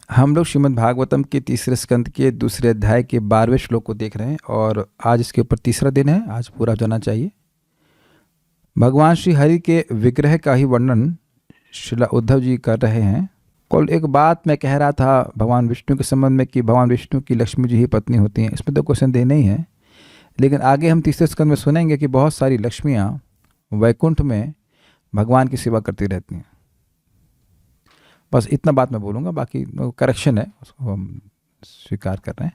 हम लोग श्रीमद् भागवतम के तीसरे स्कंद के दूसरे अध्याय के 12वें श्लोक को देख रहे हैं और आज इसके ऊपर तीसरा दिन है। आज पूरा जाना चाहिए। भगवान श्री हरि के विग्रह का ही वर्णन श्रील उद्धव जी कर रहे हैं। कल एक बात मैं कह रहा था भगवान विष्णु के संबंध में कि भगवान विष्णु की लक्ष्मी जी ही पत्नी होती हैं, इसमें तो कोई संदेह नहीं है। लेकिन आगे हम तीसरे स्कंद में सुनेंगे कि बहुत सारी लक्ष्मियाँ वैकुंठ में भगवान की सेवा करती रहती हैं। बस इतना बात मैं बोलूँगा, बाकी करेक्शन है उसको हम स्वीकार कर रहे हैं।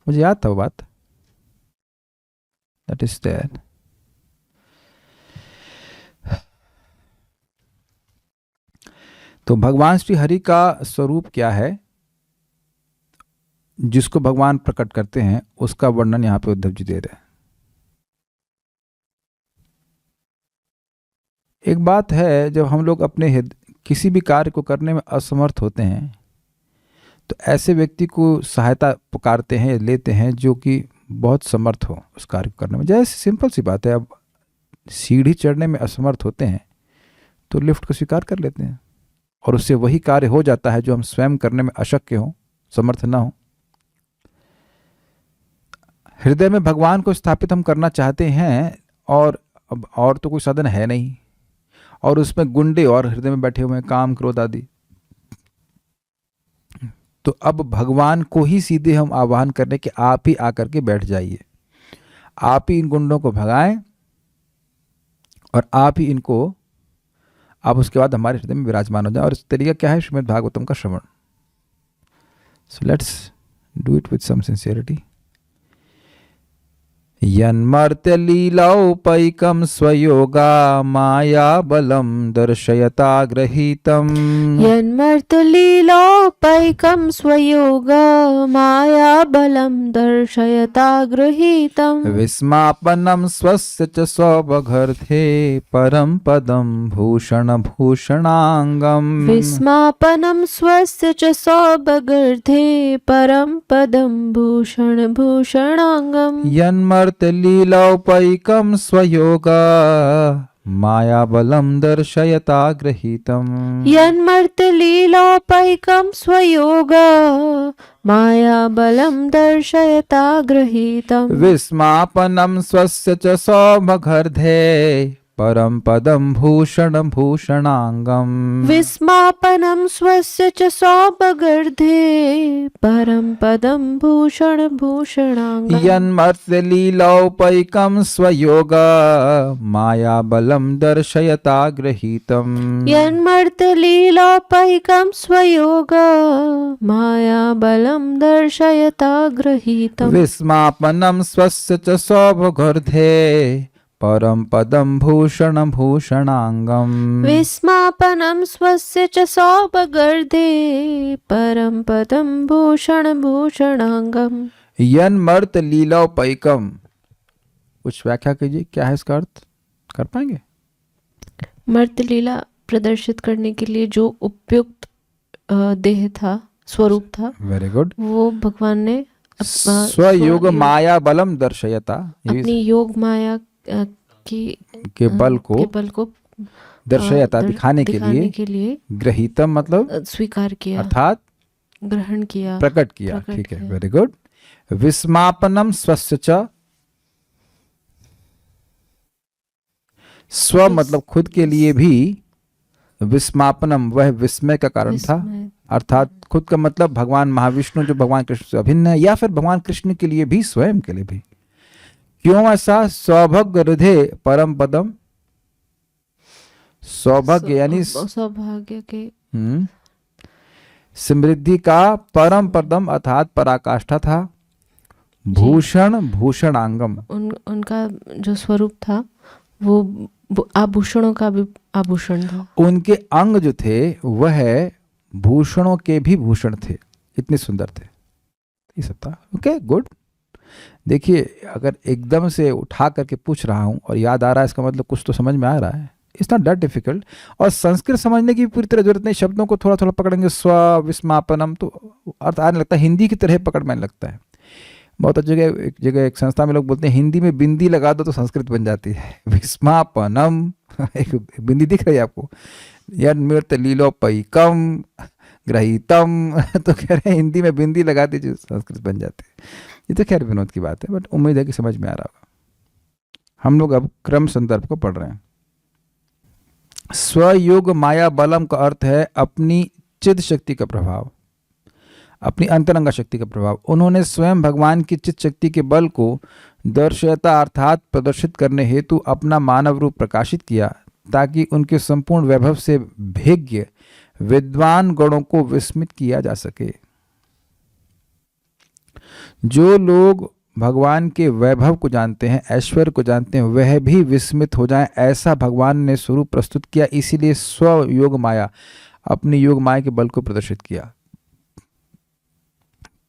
मुझे याद था वो बात, दैट इज देयर। तो भगवान श्री हरि का स्वरूप क्या है जिसको भगवान प्रकट करते हैं, उसका वर्णन यहाँ पे उद्धव जी दे रहे हैं। एक बात है, जब हम लोग अपने किसी भी कार्य को करने में असमर्थ होते हैं तो ऐसे व्यक्ति को सहायता पुकारते हैं, लेते हैं जो कि बहुत समर्थ हो उस कार्य को करने में। जैसे सिंपल सी बात है, अब सीढ़ी चढ़ने में असमर्थ होते हैं तो लिफ्ट को स्वीकार कर लेते हैं और उससे वही कार्य हो जाता है जो हम स्वयं करने में अशक्य हो, समर्थ ना हो। हृदय में भगवान को स्थापित हम करना चाहते हैं और तो कोई साधन है नहीं, और उसमें गुंडे और हृदय में बैठे हुए हैं, काम क्रोध आदि। तो अब भगवान को ही सीधे हम आह्वान करने के आप ही आकर के बैठ जाइए, आप ही इन गुंडों को भगाएं और आप ही इनको, आप उसके बाद हमारे हृदय में विराजमान हो जाए। और इस तरीका क्या है? श्रीमद् भागवतम का श्रवण। So let's do it with some sincerity. यन्मर्त्यलीलौपैकं स्वयोगा माया बलं दर्शयता गृहीतम्। यन्मर्त्यलीलौपैकं स्वयोगा माया बलं दर्शयता गृहीतम्। विस्मापनं स्वस्य च स्वबघर्थे परं पदं भूषणभूषणाङ्गम्। विस्मापनं स्वस्य च स्वबघर्थे परं पदं भूषणभूषणाङ्गम्। यन्मर्त्यलीलौपैकं स्वयोगा मायाबलं दर्शयता गृहीतम्। यन्मर्त्यलीलौपैकं स्वयोगा मायाबलं दर्शयता गृहीतम्। विस्मापनं स्वस्य च सौमघर्धे परं पदं भूषणभूषणाङ्गम्। विस्मापनं स्वस्य च सौभगर्धे परं पदं भूषणभूषणाङ्गम्। यन्मर्त्यलीलौपैकं स्वयोगा मायाबलं दर्शयता गृहीतम्। यन्मर्त्यलीलौपैकं स्वयोगा मायाबलं दर्शयता गृहीतम्। विस्मापनं स्वस्य च सौभगर्धे परं पदं भूषणभूषणाङ्गम्। विस्मापनं स्वस्य च सौभगर्धे परं पदं भूषणभूषणाङ्गम्। यन्मर्त्यलीलौपैकम, कुछ व्याख्या कीजिए, क्या है इसका अर्थ? कर पाएंगे? मर्त्यलीला प्रदर्शित करने के लिए जो उपयुक्त देह था, स्वरूप था, वेरी गुड, वो भगवान ने स्वयोग माया बलम दर्शयता, अपनी योग माया के बल को दर्शयता, दिखाने के लिए गृहीतम मतलब स्वीकार किया, अर्थात ग्रहण किया, प्रकट किया। ठीक है, वेरी गुड। विस्मापनम स्वस्य च, स्व मतलब खुद के लिए भी, विस्मापनम वह विस्मय का कारण था, अर्थात खुद का मतलब भगवान महाविष्णु जो भगवान कृष्ण से अभिन्न है, या फिर भगवान कृष्ण के लिए भी, स्वयं के लिए भी। क्यों ऐसा? सौभाग्य परम पदम, सौभाग्य यानी सौभाग्य के, समृद्धि का परम पदम अर्थात पराकाष्ठा था। भूषण भूषणांगम, उनका जो स्वरूप था वो आभूषणों का भी आभूषण था। उनके अंग जो थे वह भूषणों के भी भूषण थे, इतने सुंदर थे। ये सब था। Okay, good. देखिए, अगर एकदम से उठा करके पूछ रहा हूँ और याद आ रहा है, इसका मतलब कुछ तो समझ में आ रहा है। It's not that difficult. और संस्कृत समझने की पूरी तरह जरूरत नहीं, शब्दों को थोड़ा थोड़ा पकड़ेंगे, स्व विस्मापनम, तो अर्थ आने लगता है। हिंदी की तरह पकड़ में लगता है। बहुत एक जगह एक संस्था में लोग बोलते हैं हिंदी में बिंदी लगा दो तो संस्कृत बन जाती है। विस्मापनम, एक बिंदी दिख रही है आपको? यन्मर्त्यलीलौपैकम, ग्रहीतम तो कह रहे हैं हिंदी में बिंदी लगा दीजिए संस्कृत बन जाते हैं। ये तो खैर विनोद की बात है, बट उम्मीद है कि समझ में आ रहा होगा। हम लोग अब क्रम संदर्भ को पढ़ रहे हैं। स्वयोग माया बलम का अर्थ है अपनी चिद शक्ति का प्रभाव, अपनी अंतरंगा शक्ति का प्रभाव। उन्होंने स्वयं भगवान की चित शक्ति के बल को दर्शयता अर्थात प्रदर्शित करने हेतु अपना मानव रूप प्रकाशित किया, ताकि उनके संपूर्ण वैभव से भेज्य विद्वान गणों को विस्मित किया जा सके। जो लोग भगवान के वैभव को जानते हैं, ऐश्वर्य को जानते हैं, वह भी विस्मित हो जाएं, ऐसा भगवान ने स्वरूप प्रस्तुत किया। इसीलिए स्व योग माया, अपनी योग माया के बल को प्रदर्शित किया।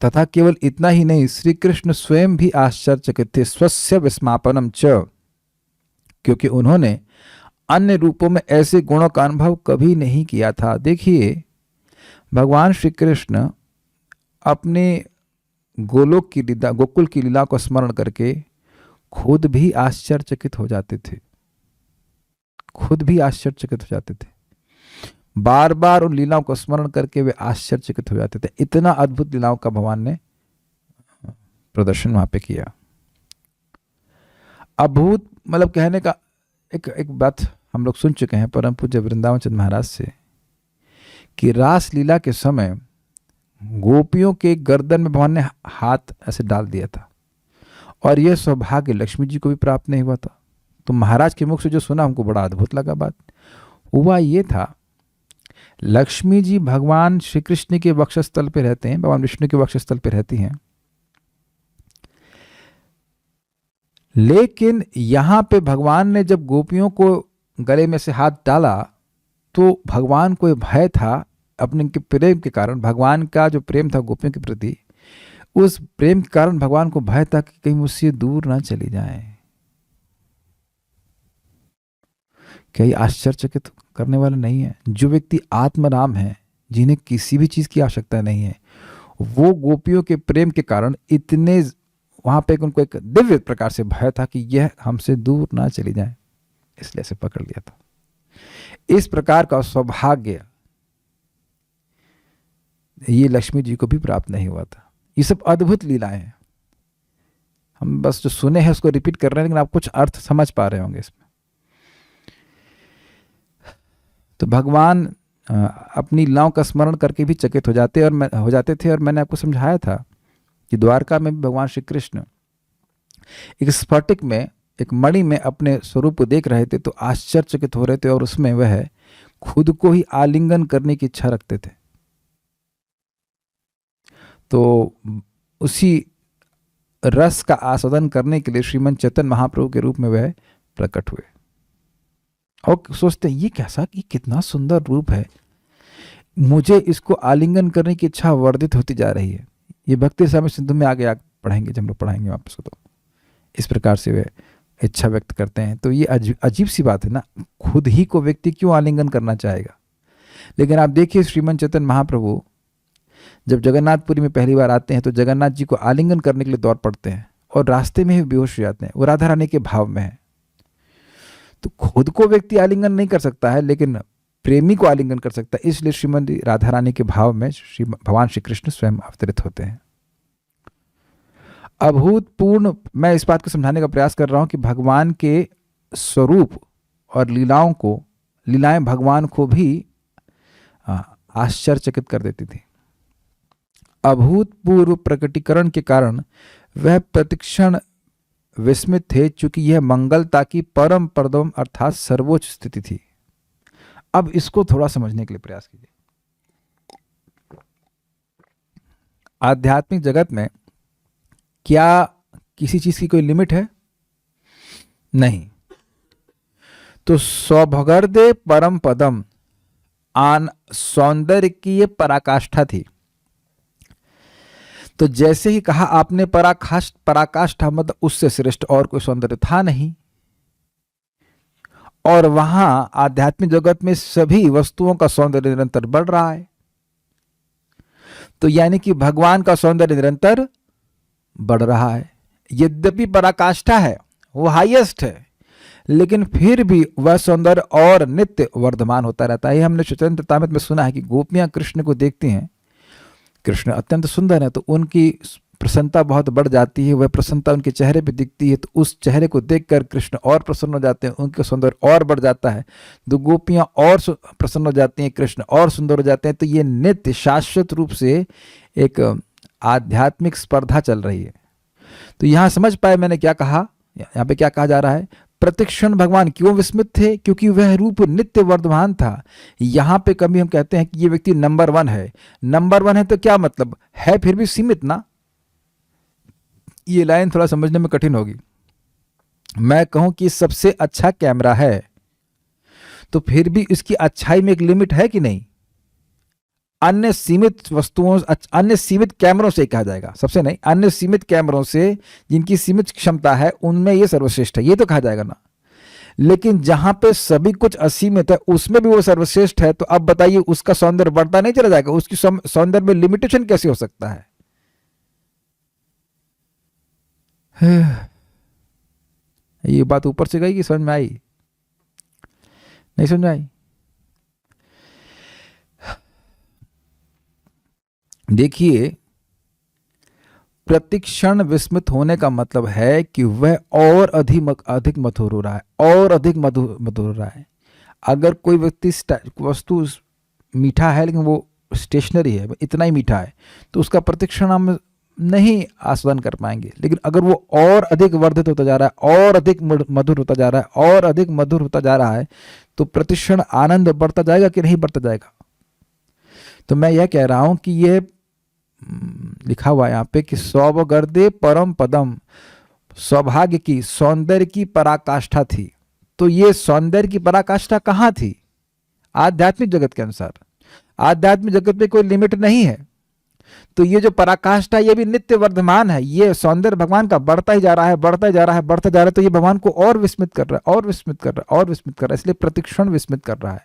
तथा केवल इतना ही नहीं, श्री कृष्ण स्वयं भी आश्चर्यचकित थे स्वस्य विस्मापनम च, क्योंकि उन्होंने अन्य रूपों में ऐसे गुणों का अनुभव कभी नहीं किया था। देखिए, भगवान श्री कृष्ण अपने गोलोक की लीला, गोकुल की लीला को स्मरण करके खुद भी आश्चर्यचकित हो जाते थे, खुद भी आश्चर्यचकित हो जाते थे। बार बार उन लीलाओं को स्मरण करके वे आश्चर्यचकित हो जाते थे। इतना अद्भुत लीलाओं का भगवान ने प्रदर्शन वहां पे किया। अभूत मतलब कहने का एक बात हम लोग सुन चुके हैं परम पूज्य वृंदावन चंद्र महाराज से, कि रास लीला के समय गोपियों के गर्दन में भगवान ने हाथ ऐसे डाल दिया था, और यह सौभाग्य लक्ष्मी जी को भी प्राप्त नहीं हुआ था। तो महाराज के मुख से जो सुना हमको बड़ा अद्भुत लगा। बात हुआ ये था, लक्ष्मी जी भगवान श्री कृष्ण के वक्षस्थल पे रहते हैं, भगवान विष्णु के वक्षस्थल पे रहती हैं, लेकिन यहां पे भगवान ने जब गोपियों को गले में से हाथ डाला तो भगवान को भय था अपने के प्रेम के कारण। भगवान का जो प्रेम था गोपियों के प्रति, उस प्रेम के कारण भगवान को भय था कि कहीं मुझसे दूर ना चली जाए। क्या ये आश्चर्यचकित करने वाला नहीं है? जो व्यक्ति आत्मराम है, जिन्हें किसी भी चीज की आवश्यकता नहीं है, वो गोपियों के प्रेम के कारण इतने वहां पे उनको एक दिव्य प्रकार से भय था कि यह हमसे दूर ना चली जाए, इसलिए से पकड़ लिया था। इस प्रकार का सौभाग्य ये लक्ष्मी जी को भी प्राप्त नहीं हुआ था। ये सब अद्भुत लीलाएं हैं, हम बस जो सुने हैं उसको रिपीट कर रहे हैं, लेकिन आप कुछ अर्थ समझ पा रहे होंगे इसमें। तो भगवान अपनी लीलाओं का स्मरण करके भी चकित हो जाते थे। और मैंने आपको समझाया था कि द्वारका में भी भगवान श्री कृष्ण एक स्फटिक में, एक मणि में अपने स्वरूप को देख रहे थे, तो आश्चर्यचकित हो रहे थे, और उसमें वह खुद को ही आलिंगन करने की इच्छा रखते थे। तो उसी रस का आस्वादन करने के लिए श्रीमंत चैतन्य महाप्रभु के रूप में वह प्रकट हुए, और सोचते हैं ये कैसा, कि कितना सुंदर रूप है, मुझे इसको आलिंगन करने की इच्छा वर्धित होती जा रही है। ये भक्ति समय सिंधु में आगे पढ़ेंगे, जब हम लोग पढ़ाएंगे वापस को, तो इस प्रकार से वे इच्छा व्यक्त करते हैं। तो ये अजीब सी बात है ना, खुद ही को व्यक्ति क्यों आलिंगन करना चाहेगा? लेकिन आप देखिए, श्रीमंत चैतन्य महाप्रभु जब जगन्नाथपुरी में पहली बार आते हैं तो जगन्नाथ जी को आलिंगन करने के लिए दौड़ पड़ते हैं, और रास्ते में ही बेहोश हो जाते हैं। वो राधा रानी के भाव में है। तो खुद को व्यक्ति आलिंगन नहीं कर सकता है, लेकिन प्रेमी को आलिंगन कर सकता है। इसलिए श्रीमती राधा रानी के भाव में भगवान श्री कृष्ण स्वयं अवतरित होते हैं। अभूतपूर्ण, मैं इस बात को समझाने का प्रयास कर रहा हूं कि भगवान के स्वरूप और लीलाएं भगवान को भी आश्चर्यचकित कर देती थी। अभूतपूर्व प्रकटीकरण के कारण वह प्रतिक्षण विस्मित थे, चूंकि यह मंगलता की परम परदम अर्थात सर्वोच्च स्थिति थी। अब इसको थोड़ा समझने के लिए प्रयास कीजिए। आध्यात्मिक जगत में क्या किसी चीज की कोई लिमिट है? नहीं। तो सौभगर्दे परम पदम, आन सौंदर्य की ये पराकाष्ठा थी। तो जैसे ही कहा आपने पराकाष्ठा, मतलब उससे श्रेष्ठ और कोई सौंदर्य था नहीं। और वहां आध्यात्मिक जगत में सभी वस्तुओं का सौंदर्य निरंतर बढ़ रहा है। तो यानी कि भगवान का सौंदर्य निरंतर बढ़ रहा है। यद्यपि पराकाष्ठा है, वो हाईएस्ट है, लेकिन फिर भी वह सौंदर्य और नित्य वर्धमान होता रहता है। ये हमने चैतन्य में सुना है कि गोपियां कृष्ण को देखती हैं, कृष्ण अत्यंत सुंदर है तो उनकी प्रसन्नता बहुत बढ़ जाती है, वह प्रसन्नता उनके चेहरे पे दिखती है, तो उस चेहरे को देखकर कृष्ण और प्रसन्न हो जाते हैं, उनका सौंदर्य और बढ़ जाता है, तो गोपियां और प्रसन्न हो जाती हैं, कृष्ण और सुंदर हो जाते हैं। तो ये नित्य शाश्वत रूप से एक आध्यात्मिक स्पर्धा चल रही है। तो यहाँ समझ पाए मैंने क्या कहा, यहाँ पे क्या कहा जा रहा है, प्रतिक्षण भगवान क्यों विस्मित थे, क्योंकि वह रूप नित्य वर्धमान था। यहाँ पे कभी हम कहते हैं कि ये व्यक्ति नंबर 1 है, नंबर 1 है तो क्या मतलब है, फिर भी सीमित ना। ये लाइन थोड़ा समझने में कठिन होगी। मैं कहूं कि सबसे अच्छा कैमरा है तो फिर भी इसकी अच्छाई में एक लिमिट है कि नहीं। अन्य सीमित वस्तुओं, अन्य सीमित कैमरों से कहा जाएगा, सबसे नहीं, अन्य सीमित कैमरों से जिनकी सीमित क्षमता है उनमें ये सर्वश्रेष्ठ है, ये तो कहा जाएगा ना। लेकिन जहां पे सभी कुछ असीमित है उसमें भी वो सर्वश्रेष्ठ है, तो अब बताइए उसका सौंदर्य बढ़ता नहीं चला जाएगा, उसकी सौंदर्य में लिमिटेशन कैसे हो सकता है। ये बात ऊपर से गई कि समझ में आई, नहीं समझ में आई। देखिए, प्रतिक्षण विस्मित होने का मतलब है कि वह और अधिक मधुर हो रहा है, और अधिक मधुर हो रहा है। अगर कोई व्यक्ति वस्तु मीठा है लेकिन वो स्टेशनरी है, इतना ही मीठा है, तो उसका प्रतिक्षण हम नहीं आस्वादन कर पाएंगे। लेकिन अगर वो और अधिक वर्धित होता जा रहा है, और अधिक मधुर होता जा रहा है, और अधिक मधुर होता जा रहा है, तो प्रतिक्षण आनंद बढ़ता जाएगा कि नहीं बढ़ता जाएगा। तो मैं यह कह रहा हूं कि ये लिखा हुआ है यहाँ पे कि सौभगर्दे परम पदम, सौभाग्य की, सौंदर्य की पराकाष्ठा थी। तो ये सौंदर्य की पराकाष्ठा कहाँ थी? आध्यात्मिक जगत के अनुसार। आध्यात्मिक जगत में कोई लिमिट नहीं है, तो ये जो पराकाष्ठा ये भी नित्य वर्धमान है। ये सौंदर्य भगवान का बढ़ता ही जा रहा है, बढ़ता ही जा रहा है, बढ़ता जा रहा है, तो ये भगवान को और विस्मित कर रहा है, और विस्मित कर रहा है, और विस्मित कर रहा है, इसलिए प्रतिक्षण विस्मित कर रहा है।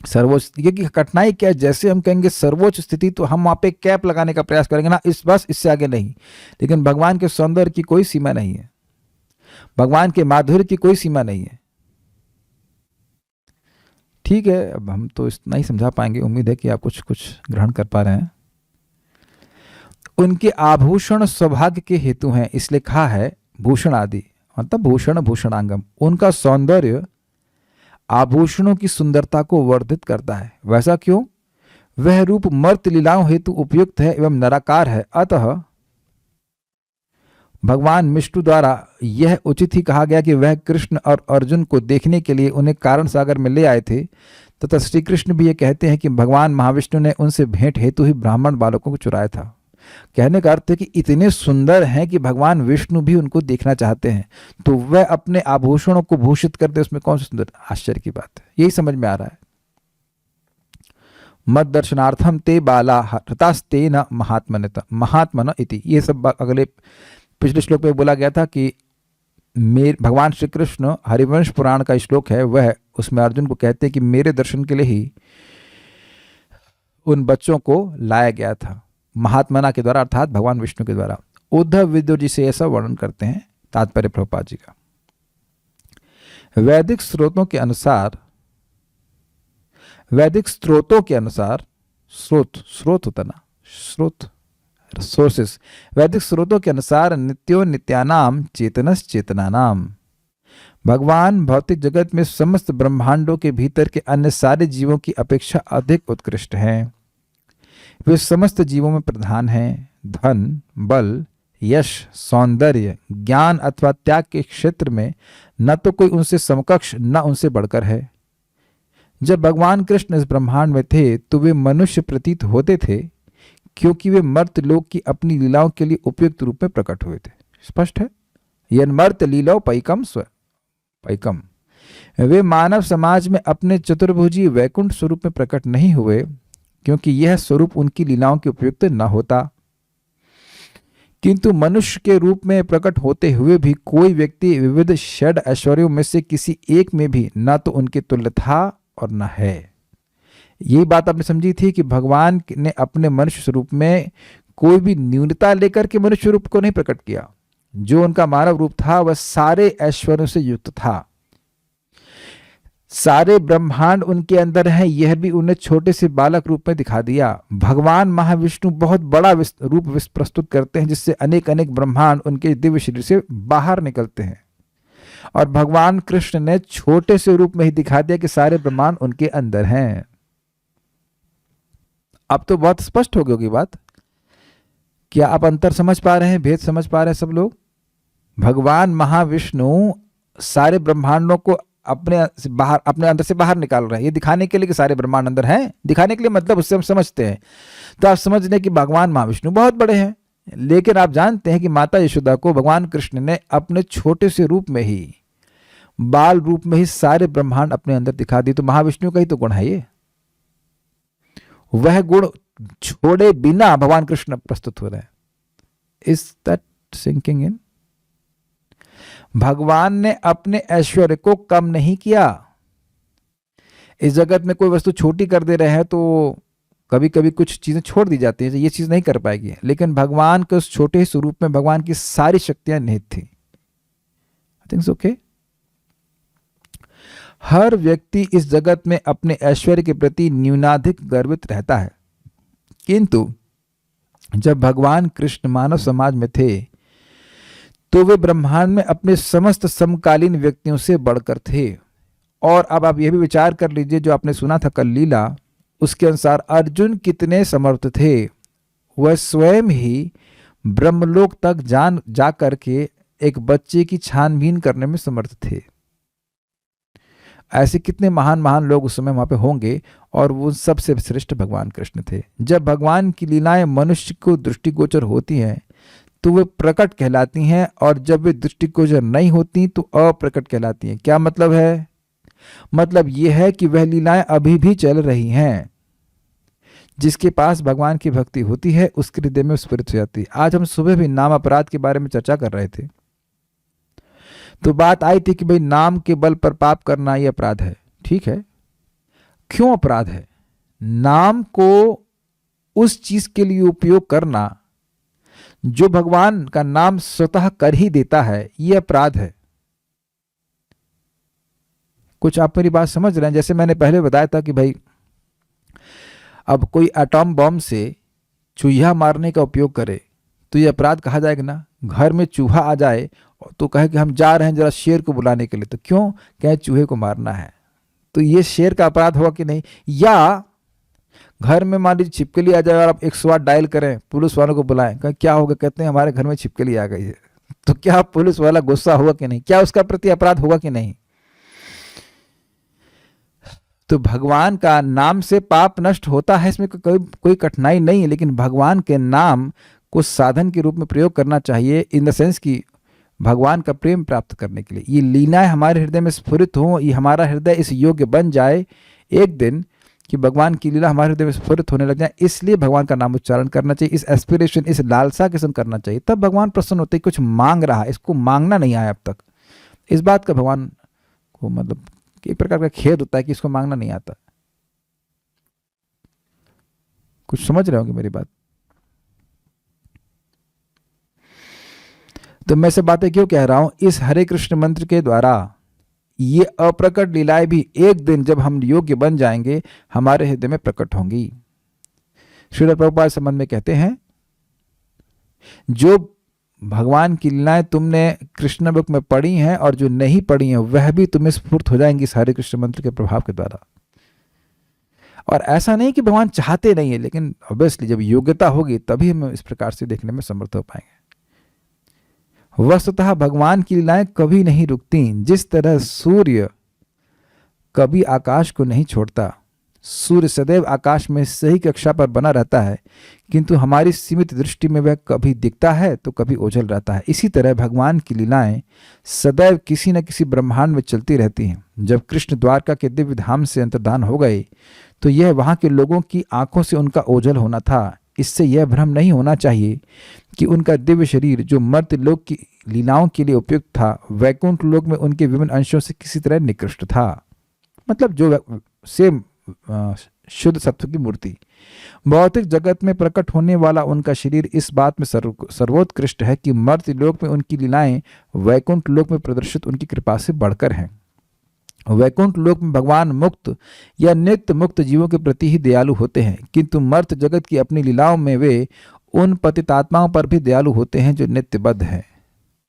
सर्वोच्च, क्योंकि कठिनाई क्या है, जैसे हम कहेंगे सर्वोच्च स्थिति, तो हम वहां पे कैप लगाने का प्रयास करेंगे ना, इस बस इससे आगे नहीं। लेकिन भगवान के सौंदर्य की कोई सीमा नहीं है, भगवान के माधुर्य की कोई सीमा नहीं है। ठीक है, अब हम तो इतना ही समझा पाएंगे, उम्मीद है कि आप कुछ कुछ ग्रहण कर पा रहे हैं। उनके आभूषण सौभाग्य के हेतु हैं, इसलिए कहा है भूषण आदि, मतलब भूषण भूषणांगम। उनका सौंदर्य आभूषणों की सुंदरता को वर्धित करता है। वैसा क्यों? वह रूप मर्त लीलाओं हेतु उपयुक्त है एवं निराकार है। अतः भगवान विष्णु द्वारा यह उचित ही कहा गया कि वह कृष्ण और अर्जुन को देखने के लिए उन्हें कारण सागर में ले आए थे, तथा श्री कृष्ण भी ये कहते हैं कि भगवान महाविष्णु ने उनसे भेंट हेतु ही ब्राह्मण बालकों को चुराया था। कहने का अर्थ है कि इतने सुंदर हैं कि भगवान विष्णु भी उनको देखना चाहते हैं, तो वह अपने आभूषणों को भूषित कर दे, उसमें कौन सी सुंदर, आश्चर्य की बात है। यही समझ में आ रहा है। मद दर्शनार्थम ते बाला हतास्ते न महात्मन इति, ये सब अगले पिछले श्लोक में बोला गया था कि भगवान श्री कृष्ण, हरिवंश पुराण का श्लोक है वह, उसमें अर्जुन को कहते हैं कि मेरे दर्शन के लिए ही उन बच्चों को लाया गया था, महात्मना के द्वारा, अर्थात भगवान विष्णु के द्वारा। उद्धव विद्युर जी से ऐसा वर्णन करते हैं तात्पर्य प्रभुपाद जी का। वैदिक स्रोतों के अनुसार, स्रोत होता ना, सोर्सेस, वैदिक स्रोतों के अनुसार नित्यो नित्यानाम चेतनस चेतनानाम, भगवान भौतिक जगत में समस्त ब्रह्मांडों के भीतर के अन्य सारे जीवों की अपेक्षा अधिक उत्कृष्ट हैं। वे समस्त जीवों में प्रधान हैं। धन, बल, यश, सौंदर्य, ज्ञान अथवा त्याग के क्षेत्र में न तो कोई उनसे समकक्ष न उनसे बढ़कर है। जब भगवान कृष्ण इस ब्रह्मांड में थे तो वे मनुष्य प्रतीत होते थे, क्योंकि वे मर्त लोक की अपनी लीलाओं के लिए उपयुक्त रूप में प्रकट हुए थे। स्पष्ट है, यन मर्त लीलाओं पैकम पैकम। वे मानव समाज में अपने चतुर्भुजी वैकुंठ स्वरूप में प्रकट नहीं हुए, क्योंकि यह स्वरूप उनकी लीलाओं के उपयुक्त न होता। किंतु मनुष्य के रूप में प्रकट होते हुए भी कोई व्यक्ति विविध षड ऐश्वर्यों में से किसी एक में भी न तो उनके तुल्य था और न है। यही बात आपने समझी थी कि भगवान ने अपने मनुष्य स्वरूप में कोई भी न्यूनता लेकर के मनुष्य रूप को नहीं प्रकट किया, जो उनका मानव रूप था वह सारे ऐश्वर्यों से युक्त था। सारे ब्रह्मांड उनके अंदर है, यह भी उन्हें छोटे से बालक रूप में दिखा दिया। भगवान महाविष्णु बहुत बड़ा रूप प्रस्तुत करते हैं, जिससे अनेक अनेक ब्रह्मांड उनके दिव्य शरीर से बाहर निकलते हैं। और भगवान कृष्ण ने छोटे से रूप में ही दिखा दिया कि सारे ब्रह्मांड उनके अंदर हैं। अब तो बहुत स्पष्ट हो गई होगी बात। क्या आप अंतर समझ पा रहे हैं, भेद समझ पा रहे हैं सब लोग? भगवान महाविष्णु सारे ब्रह्मांडों को अपने अंदर से बाहर निकाल रहे हैं, ये दिखाने के लिए कि सारे ब्रह्मांड अंदर हैं। दिखाने के लिए मतलब उससे हम समझते हैं, तो आप समझ लें कि भगवान महाविष्णु बहुत बड़े हैं। लेकिन आप जानते हैं कि माता यशोदा को भगवान कृष्ण ने अपने छोटे से रूप में ही, बाल रूप में ही सारे ब्रह्मांड अपने अंदर दिखा दिए। तो महाविष्णु का ही तो गुण है ये। वह गुण छोड़े बिना भगवान कृष्ण प्रस्तुत हो रहे हैं। Is that sinking in? भगवान ने अपने ऐश्वर्य को कम नहीं किया। इस जगत में कोई वस्तु छोटी कर दे रहे हैं तो कभी कभी कुछ चीजें छोड़ दी जाती है, ये चीज नहीं कर पाएगी। लेकिन भगवान के उस छोटे स्वरूप में भगवान की सारी शक्तियां निहित थी। I think okay. हर व्यक्ति इस जगत में अपने ऐश्वर्य के प्रति न्यूनाधिक गर्वित रहता है, किंतु जब भगवान कृष्ण मानव समाज में थे तो वे ब्रह्मांड में अपने समस्त समकालीन व्यक्तियों से बढ़कर थे। और अब आप यह भी विचार कर लीजिए, जो आपने सुना था कल लीला, उसके अनुसार अर्जुन कितने समर्थ थे। वह स्वयं ही ब्रह्मलोक तक जा करके एक बच्चे की छानबीन करने में समर्थ थे। ऐसे कितने महान महान लोग उस समय वहां पे होंगे, और वो सबसे श्रेष्ठ भगवान कृष्ण थे। जब भगवान की लीलाएं मनुष्य को दृष्टिगोचर होती हैं तो वे प्रकट कहलाती हैं, और जब वे दृष्टिगोचर नहीं होती तो अप्रकट कहलाती हैं। क्या मतलब है? मतलब यह है कि वह लीलाएं अभी भी चल रही हैं। जिसके पास भगवान की भक्ति होती है उसके हृदय में स्फुरित हो जाती है। आज हम सुबह भी नाम अपराध के बारे में चर्चा कर रहे थे, तो बात आई थी कि भाई नाम के बल पर पाप करना ये अपराध है। ठीक है, क्यों अपराध है? नाम को उस चीज के लिए उपयोग करना जो भगवान का नाम स्वतः कर ही देता है, यह अपराध है। कुछ आप मेरी बात समझ रहे हैं? जैसे मैंने पहले बताया था कि भाई अब कोई एटॉम बम से चूहा मारने का उपयोग करे तो यह अपराध कहा जाएगा ना। घर में चूहा आ जाए तो कहे कि हम जा रहे हैं जरा शेर को बुलाने के लिए, तो क्यों? कहे चूहे को मारना है, तो ये शेर का अपराध होगा कि नहीं? या घर में मान लीजिए छिपकली आ जाए और आप 108 डायल करें, पुलिस वालों को बुलाएं, कहें क्या होगा? कहते हैं हमारे घर में छिपकली आ गई है, तो क्या पुलिस वाला गुस्सा होगा कि नहीं? क्या उसका प्रति अपराध होगा कि नहीं? तो भगवान का नाम से पाप नष्ट होता है, इसमें कोई कठिनाई नहीं है। लेकिन भगवान के नाम को साधन के रूप में प्रयोग करना चाहिए, इन द सेंस कि भगवान का प्रेम प्राप्त करने के लिए। ये लीलाएं हमारे हृदय में स्फुरित हों, ये हमारा हृदय इस योग्य बन जाए एक दिन कि भगवान की लीला हमारे हृदय में स्फुरित होने लग जाए। इसलिए भगवान का नाम उच्चारण करना चाहिए, इस एस्पिरेशन, इस लालसा के संग करना चाहिए, तब भगवान प्रसन्न होते। कुछ मांग रहा है, इसको मांगना नहीं आया अब तक। इस बात का भगवान को मतलब एक प्रकार का खेद होता है कि इसको मांगना नहीं आता। कुछ समझ रहे होंगे मेरी बात? तो मैं से बातें क्यों कह रहा हूं? इस हरे कृष्ण मंत्र के द्वारा ये अप्रकट लीलाएं भी एक दिन जब हम योग्य बन जाएंगे हमारे हृदय में प्रकट होंगी। श्रील प्रभुपाद इस संबंध में कहते हैं, जो भगवान की लीलाएं तुमने कृष्ण बुक में पढ़ी हैं और जो नहीं पढ़ी हैं वह भी तुम्हें स्फूर्त हो जाएंगी इस हरे कृष्ण मंत्र के प्रभाव के द्वारा। और ऐसा नहीं कि भगवान चाहते नहीं है, लेकिन ऑब्वियसली जब योग्यता होगी तभी हम इस प्रकार से देखने में समर्थ हो पाएंगे। वस्तुतः भगवान की लीलाएं कभी नहीं रुकती। जिस तरह सूर्य कभी आकाश को नहीं छोड़ता, सूर्य सदैव आकाश में सही कक्षा पर बना रहता है, किंतु हमारी सीमित दृष्टि में वह कभी दिखता है तो कभी ओझल रहता है। इसी तरह भगवान की लीलाएं सदैव किसी न किसी ब्रह्मांड में चलती रहती हैं। जब कृष्ण द्वारका के दिव्य धाम से अंतर्धान हो गए तो यह वहां के लोगों की आंखों से उनका ओझल होना था। इससे यह भ्रम नहीं होना चाहिए कि उनका दिव्य शरीर जो मर्त्य लोक की लीलाओं के लिए उपयुक्त था, वैकुंठ लोक में उनके विभिन्न अंशों से किसी तरह निकृष्ट था। मतलब जो सेम शुद्ध सत्व की मूर्ति। भौतिक जगत में प्रकट होने वाला उनका शरीर इस बात में सर्वोत्कृष्ट है कि मर्त्य लोक में उनकी लीलाएं वैकुंठ लोक में प्रदर्शित उनकी कृपा से बढ़कर हैं। वैकुंठ लोक में भगवान मुक्त या नित्य मुक्त जीवों के प्रति ही दयालु होते हैं, किंतु मर्त्य जगत की अपनी लीलाओं में वे उन पतितात्माओं पर भी दयालु होते हैं जो नित्यबद्ध हैं।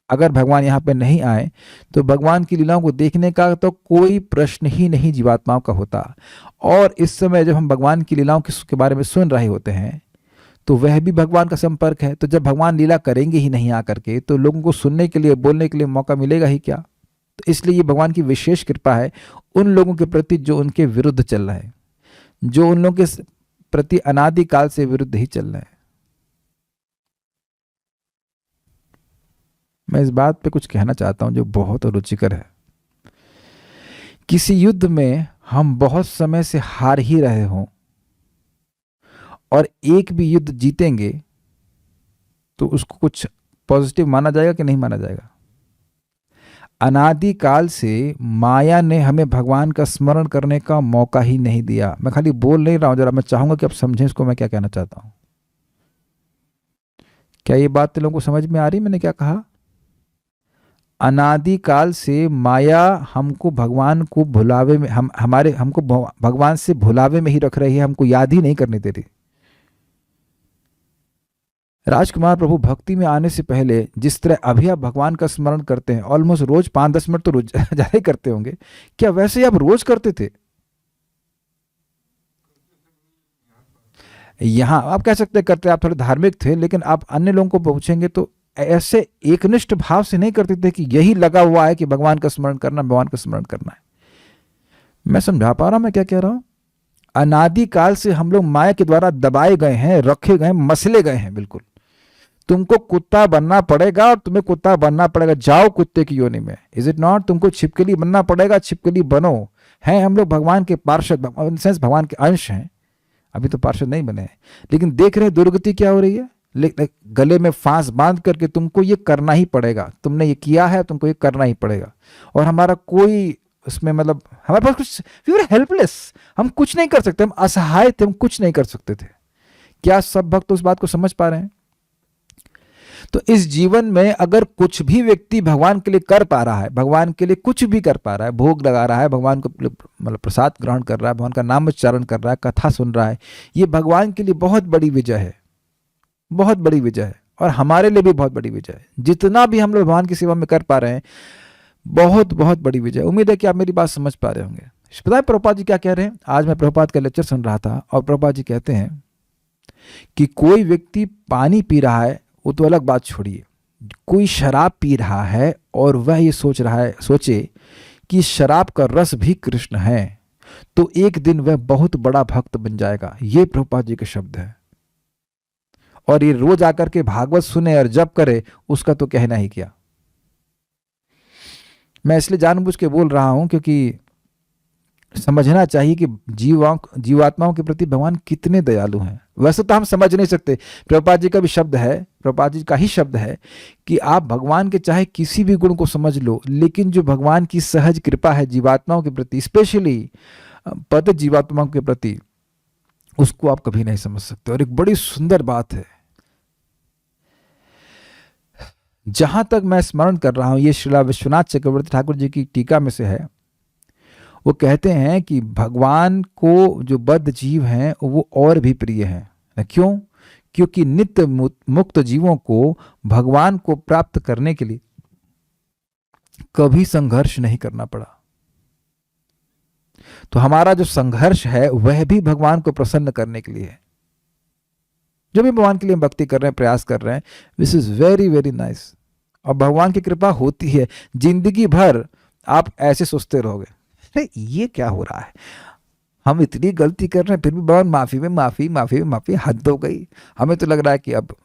अगर भगवान यहाँ पे नहीं आए तो भगवान की लीलाओं को देखने का तो कोई प्रश्न ही नहीं जीवात्माओं का होता। और इस समय जब हम भगवान की लीलाओं के बारे में सुन रहे होते हैं तो वह भी भगवान का संपर्क है। तो जब भगवान लीला करेंगे ही नहीं आकर के तो लोगों को सुनने के लिए, बोलने के लिए मौका मिलेगा ही क्या। तो इसलिए ये भगवान की विशेष कृपा है उन लोगों के प्रति जो उनके विरुद्ध चल रहे हैं, जो उन लोगों के प्रति अनादिकाल से विरुद्ध ही चल रहे हैं। मैं इस बात पे कुछ कहना चाहता हूं जो बहुत रुचिकर है। किसी युद्ध में हम बहुत समय से हार ही रहे हों और एक भी युद्ध जीतेंगे तो उसको कुछ पॉजिटिव माना जाएगा कि नहीं माना जाएगा। अनादिकाल से माया ने हमें भगवान का स्मरण करने का मौका ही नहीं दिया। मैं खाली बोल नहीं रहा हूं, जरा मैं चाहूंगा कि आप समझें इसको मैं क्या कहना चाहता हूं। क्या ये बात लोगों को समझ में आ रही मैंने क्या कहा? अनादिकाल से माया हमको भगवान को भुलावे में हमको भगवान से भुलावे में ही रख रही है, हमको याद ही नहीं करने दे रही। राजकुमार प्रभु भक्ति में आने से पहले जिस तरह अभी आप भगवान का स्मरण करते हैं, ऑलमोस्ट रोज 5-10 मिनट तो रोज ज्यादा ही करते होंगे, क्या वैसे ही आप रोज करते थे? यहां आप कह सकते करते, आप थोड़े धार्मिक थे, लेकिन आप अन्य लोगों को पूछेंगे तो ऐसे एकनिष्ठ भाव से नहीं करते थे कि यही लगा हुआ है कि भगवान का स्मरण करना, भगवान का स्मरण करना है। मैं समझा पा रहा हूं मैं क्या कह रहा हूं? अनादिकाल से हम लोग माया के द्वारा दबाए गए हैं, रखे गए हैं, मसले गए हैं। बिल्कुल तुमको कुत्ता बनना पड़ेगा और तुम्हें कुत्ता बनना पड़ेगा, जाओ कुत्ते की योनि में। Is it not? तुमको छिपकली बनना पड़ेगा, छिपकली बनो। हैं हम लोग भगवान के पार्षद, भगवान के अंश हैं। अभी तो पार्षद नहीं बने हैं, लेकिन देख रहे दुर्गति क्या हो रही है। गले में फांस बांध करके तुमको ये करना ही पड़ेगा, तुमने ये किया है तुमको ये करना ही पड़ेगा। और हमारा कोई उसमें मतलब हमारे पास कुछ, वी वर हेल्पलेस, हम कुछ नहीं कर सकते, हम असहाय थे, हम कुछ नहीं कर सकते थे। क्या सब भक्त उस बात को समझ पा रहे हैं? तो इस जीवन में अगर कुछ भी व्यक्ति भगवान के लिए कर पा रहा है, भगवान के लिए कुछ भी कर पा रहा है, भोग लगा रहा है, भगवान को मतलब प्रसाद ग्रहण कर रहा है, भगवान का नाम उच्चारण कर रहा है, कथा सुन रहा है, ये भगवान के लिए बहुत बड़ी विजय है, बहुत बड़ी विजय है। और हमारे लिए भी बहुत बड़ी विजय है। जितना भी हम लोग भगवान की सेवा में कर पा रहे हैं, बहुत बहुत बड़ी विजय। उम्मीद है कि आप मेरी बात समझ पा रहे होंगे। पता है प्रभुपाद जी क्या कह रहे हैं? आज मैं प्रभुपाद का लेक्चर सुन रहा था और प्रभुपाद जी कहते हैं कि कोई व्यक्ति पानी पी रहा है, वो तो अलग बात छोड़िए, कोई शराब पी रहा है और वह ये सोचे कि शराब का रस भी कृष्ण है, तो एक दिन वह बहुत बड़ा भक्त बन जाएगा। ये प्रभुपाद जी के शब्द है। और ये रोज आकर के भागवत सुने और जप करे, उसका तो कहना ही क्या। मैं इसलिए जानबूझ के बोल रहा हूं क्योंकि समझना चाहिए कि जीवात्माओं के प्रति भगवान कितने दयालु हैं। वैसे तो हम समझ नहीं सकते, प्रभुपाद जी का भी शब्द है, प्रभुपाद जी का ही शब्द है कि आप भगवान के चाहे किसी भी गुण को समझ लो, लेकिन जो भगवान की सहज कृपा है जीवात्माओं के प्रति, स्पेशली पतित जीवात्माओं के प्रति, उसको आप कभी नहीं समझ सकते। और एक बड़ी सुंदर बात है, जहां तक मैं स्मरण कर रहा हूं, ये श्रीला विश्वनाथ चक्रवर्ती ठाकुर जी की टीका में से है। वो कहते हैं कि भगवान को जो बद्ध जीव हैं वो और भी प्रिय हैं। क्यों? क्योंकि नित्य मुक्त जीवों को भगवान को प्राप्त करने के लिए कभी संघर्ष नहीं करना पड़ा। तो हमारा जो संघर्ष है वह भी भगवान को प्रसन्न करने के लिए है। जो भी भगवान के लिए भक्ति कर रहे हैं, प्रयास कर रहे हैं, this is very very nice. और भगवान की कृपा होती है। जिंदगी भर आप ऐसे सोचते रहोगे, अरे ये क्या हो रहा है, हम इतनी गलती कर रहे हैं फिर भी भगवान माफी में माफी, माफी में माफी, हद हो गई। हमें तो लग रहा है कि अब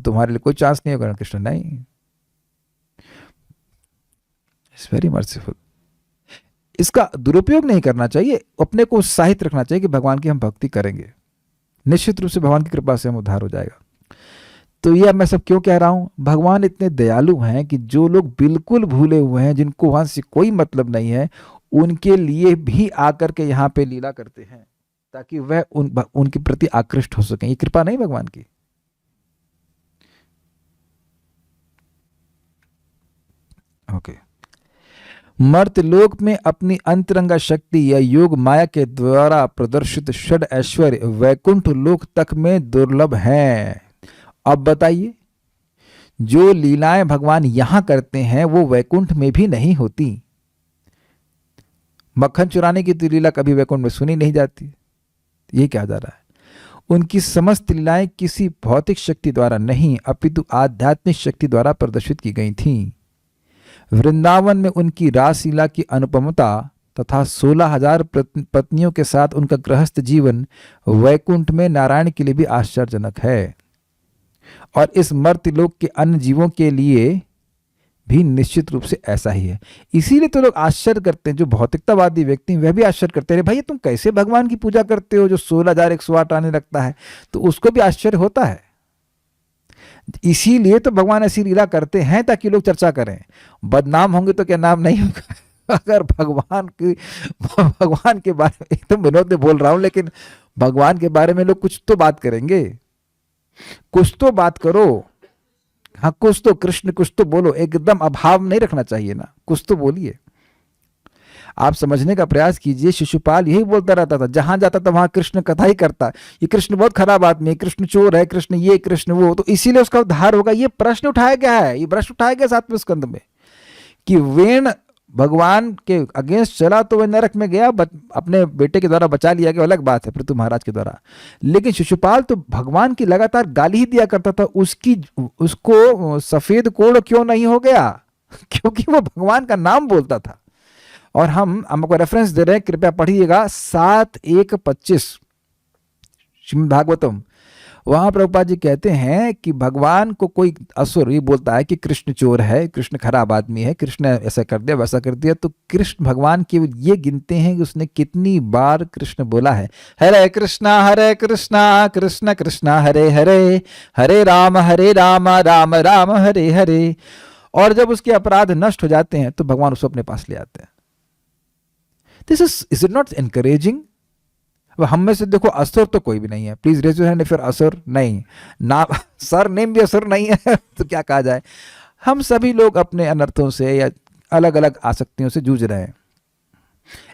तुम्हारे लिए कोई चांस नहीं होगा। कृष्ण नहीं, इट्स वेरी मर्सीफुल। इसका दुरुपयोग नहीं करना चाहिए, अपने को उत्साहित रखना चाहिए कि भगवान की हम भक्ति करेंगे, निश्चित रूप से भगवान की कृपा से हम उद्धार हो जाएगा। तो ये मैं सब क्यों कह रहा हूं? भगवान इतने दयालु हैं कि जो लोग बिल्कुल भूले हुए हैं, जिनको वहां से कोई मतलब नहीं है, उनके लिए भी आकर के यहाँ पे लीला करते हैं ताकि वह उनके प्रति आकृष्ट हो सकें। ये कृपा नहीं भगवान की? ओके। मर्त्यलोक में अपनी अंतरंगा शक्ति या योग माया के द्वारा प्रदर्शित षड ऐश्वर्य वैकुंठ लोक तक में दुर्लभ है। अब बताइए, जो लीलाएं भगवान यहां करते हैं वो वैकुंठ में भी नहीं होती। मक्खन चुराने की तो लीला कभी वैकुंठ में सुनी नहीं जाती। ये क्या जा रहा है? उनकी समस्त लीलाएं किसी भौतिक शक्ति द्वारा नहीं अपितु आध्यात्मिक शक्ति द्वारा प्रदर्शित की गई थीं। वृंदावन में उनकी रासलीला की अनुपमता तथा 16,000 पत्नियों के साथ उनका गृहस्थ जीवन वैकुंठ में नारायण के लिए भी आश्चर्यजनक है और इस मर्त्यलोक के अन्य जीवों के लिए भी निश्चित रूप से ऐसा ही है। इसीलिए तो लोग आश्चर्य करते हैं, जो भौतिकतावादी व्यक्ति हैं वह भी आश्चर्य करते हैं, भाई तुम कैसे भगवान की पूजा करते हो जो 16,108 आने लगता है, तो उसको भी आश्चर्य होता है। इसीलिए तो भगवान ऐसी लीला करते हैं ताकि लोग चर्चा करें। बदनाम होंगे तो क्या नाम नहीं होगा? अगर भगवान के बारे में, एकदम विनोद में बोल रहा हूं, लेकिन भगवान के बारे में लोग कुछ तो बात करेंगे, कुछ तो बात करो। हाँ, कुछ तो कृष्ण कुछ तो बोलो, एकदम अभाव नहीं रखना चाहिए ना, कुछ तो बोलिए। आप समझने का प्रयास कीजिए। शिशुपाल यही बोलता रहता था, जहां जाता था वहां कृष्ण कथा ही करता, ये कृष्ण बहुत खराब आदमी है, कृष्ण चोर है, कृष्ण ये कृष्ण वो, तो इसीलिए उसका उद्धार होगा। ये प्रश्न उठाया गया है, ये प्रश्न उठाया गया 7वें स्कंद में कि वेण भगवान के अगेंस्ट चला तो वह नरक में गया, अपने बेटे के द्वारा बचा लिया गया, अलग बात है, पृथु महाराज के द्वारा। लेकिन शिशुपाल तो भगवान की लगातार गाली ही दिया करता था। उसको सफेद कोढ़ क्यों नहीं हो गया? क्योंकि वो भगवान का नाम बोलता था। और हम आपको रेफरेंस दे रहे हैं, कृपया पढ़िएगा 7:1-25 श्रीमद् भागवतम। वहां प्रभुपाद जी कहते हैं कि भगवान को कोई असुर ये बोलता है कि कृष्ण चोर है, कृष्ण खराब आदमी है, कृष्ण ऐसा कर दिया वैसा कर दिया, तो कृष्ण भगवान केवल ये गिनते हैं कि उसने कितनी बार कृष्ण बोला है, हरे कृष्णा कृष्ण कृष्णा हरे हरे, हरे राम राम राम हरे हरे। और जब उसके अपराध नष्ट हो जाते हैं तो भगवान उसको अपने पास ले आते हैं। This is it not encouraging? अब हम में से देखो असुर तो कोई भी नहीं है, प्लीज रेज योर हैंड फिर असुर नहीं, नाम सर नेम भी असुर नहीं है तो क्या कहा जाए। हम सभी लोग अपने अनर्थों से या अलग अलग आसक्तियों से जूझ रहे हैं।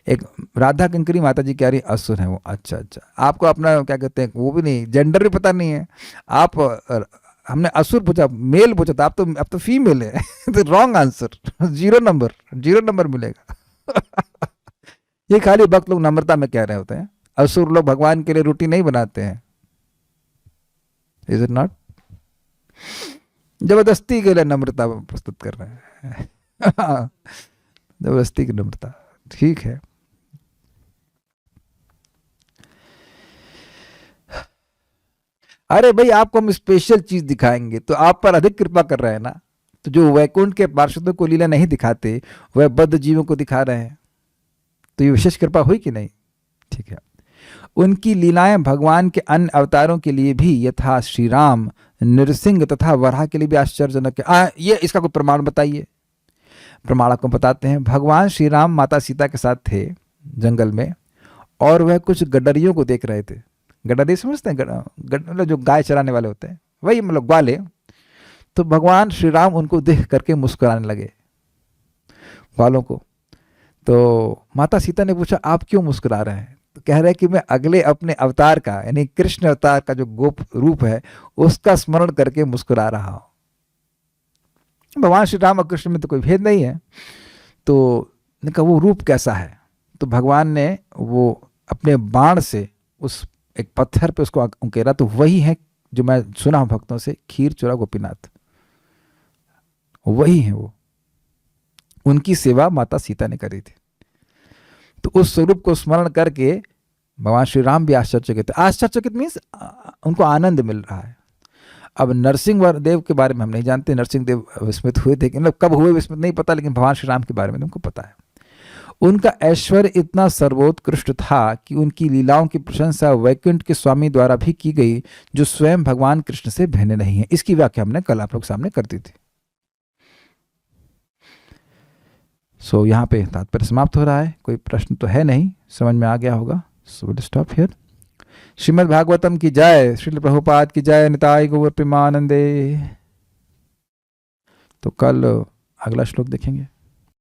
एक राधा कंकरी माता जी कह रही असुर है वो, अच्छा, आपको अपना क्या कहते हैं वो भी नहीं, जेंडर भी पता नहीं है। आप हमने असुर पूछा, मेल पूछा था, अब तो फीमेल है तो रॉन्ग आंसर, 0 नंबर मिलेगा ये खाली भक्त लोग नम्रता में कह रहे होते हैं, असुर लोग भगवान के लिए रोटी नहीं बनाते हैं। Is it not? जबरदस्ती के लिए नम्रता प्रस्तुत कर रहे हैं जबरदस्ती की नम्रता, ठीक है। अरे भाई, आपको हम स्पेशल चीज दिखाएंगे तो आप पर अधिक कृपा कर रहे हैं ना। तो जो वैकुंठ के पार्षदों को लीला नहीं दिखाते वह बद्ध जीवों को दिखा रहे हैं, तो ये विशेष कृपा हुई कि नहीं? ठीक है। उनकी लीलाएं भगवान के अन्य अवतारों के लिए भी, यथा श्री राम, नृसिंह तथा वराह के लिए भी आश्चर्यजनक है। ये इसका कोई प्रमाण बताइए। प्रमाण आपको बताते हैं। भगवान श्री राम माता सीता के साथ थे जंगल में और वह कुछ गडरियों को देख रहे थे। गडरी समझते हैं? मतलब जो गाय चराने वाले होते हैं, वही मतलब ग्वाले। तो भगवान श्री राम उनको देख करके मुस्कुराने लगे, ग्वालों को। तो माता सीता ने पूछा, आप क्यों मुस्कुरा रहे हैं? तो कह रहे हैं कि मैं अगले अपने अवतार का, यानी कृष्ण अवतार का जो गोप रूप है उसका स्मरण करके मुस्कुरा रहा हूं। भगवान श्री राम और कृष्ण में तो कोई भेद नहीं है। तो ने कहा वो रूप कैसा है? तो भगवान ने वो अपने बाण से उस एक पत्थर पे उसको उकेरा, तो वही है जो मैं सुना हूं भक्तों से, खीर चोरा गोपीनाथ, वही है वो। उनकी सेवा माता सीता ने करी थी। तो उस स्वरूप को स्मरण करके भगवान श्री राम भी आश्चर्यचकित। आश्चर्यचकित मीन्स उनको आनंद मिल रहा है। अब नरसिंह देव के बारे में हम नहीं जानते, नरसिंह देव विस्मित हुए थे, मतलब कब हुए विस्मित नहीं पता, लेकिन भगवान श्री राम के बारे में उनको पता है। उनका ऐश्वर्य इतना सर्वोत्कृष्ट था कि उनकी लीलाओं की प्रशंसा वैकुंठ के स्वामी द्वारा भी की गई, जो स्वयं भगवान कृष्ण से भिन्न नहीं है। इसकी व्याख्या हमने कल आप लोग सामने कर दी थी। सो यहाँ पे तात्पर्य समाप्त हो रहा है। कोई प्रश्न तो है नहीं, समझ में आ गया होगा। So will stop here. Shrimad Bhagavatam की जय, श्रील प्रभुपाद की जय, निताई गौर प्रेमानंदे। तो कल अगला श्लोक देखेंगे।